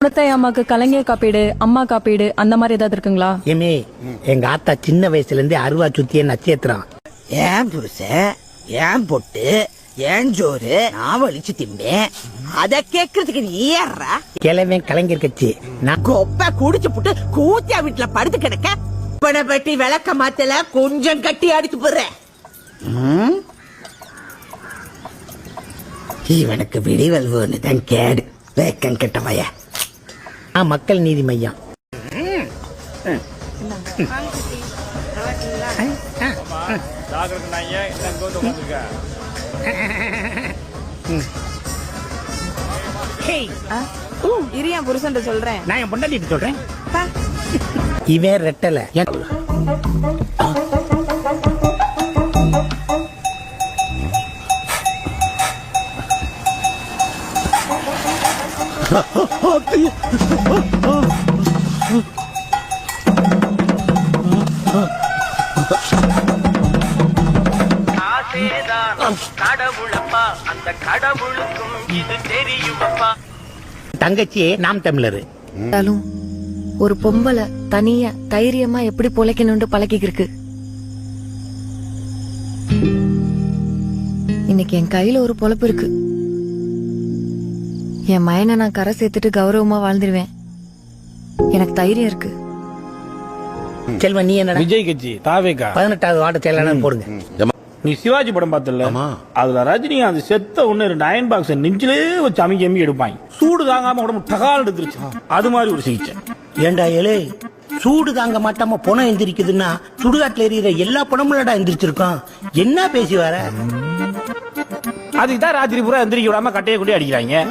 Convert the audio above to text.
முத்தைய அம்மாக்கு கலைஞர் காப்பீடு, அம்மா காப்பீடு அந்த மாதிரி ஏதாவது இருக்குங்களா? ஏமே எங்க ஆத்தா சின்ன வயசுல இருந்தே அருவா சுத்திய நட்சத்திரம். ஏன் புருஷன், ஏன் பொட்டு, ஏன் ஜோறு நான் வலிச்சு திம்பேன். அத கேக்குறதுக்கு நீ ஏறா? கிழமை கலைஞர் கட்சி. நான் கொப்ப குடிச்சு புட்டு கூத்தியா வீட்டுல படுத்து கிடக்க பண பெட்டி விளக்க மாத்தல கொஞ்சம் கட்டி அடிச்சு போடுறேன். இவனுக்கு விடிவல்வோன்னு தான் கேடு. வேக்கம் கெட்டவைய. மக்கள் நீதி மையம். இரியா புருஷன் சொல்றேன். நான் என் பொண்டாட்டிட்டு சொல்றேன். இவன் ரெட்டல. தங்கச்சியே நாம் தமிழரு. ஒரு பொம்பளை தனியா தைரியமா எப்படி பொழைக்கணும்னு பழகிருக்கு. இன்னைக்கு என் கையில ஒரு பொழப்பு இருக்கு. என் மயனை நான் கரை சேர்த்துட்டு கௌரவமா வாழ்ந்துருவேன். எனக்கு தைரியம் இருக்கு. செல்வன் நீ என்ன? விஜய் கட்சி தாவேகா 18வது வார்டு செயலாளர் போடுங்க. நீ சிவாஜி படம் பார்த்தல, அதுல ரஜினி அந்த செத்த ஒண்ணு 2 அயன் பாக்ஸ் நெஞ்சிலே வச்சு அமுக்கி அமுக்கி எடுப்பாங்க. சூடு தாங்காம உடம்பு டகால் எடுத்துருச்சு. அது மாதிரி ஒரு சிகிச்சை. ஏண்டா ஏலே, சூடு தாங்க மாட்டாம பணம் எந்திரிக்குதுன்னா சுடுகாட்டுல எறிகிற எல்லா பணமும் எந்திரிச்சிருக்கோம். என்ன பேசி வர? அதுக்குதான் ராத்திரி பூரா எந்திரிக்க விடாம கட்டையை கொண்டு அடிக்கிறாங்க.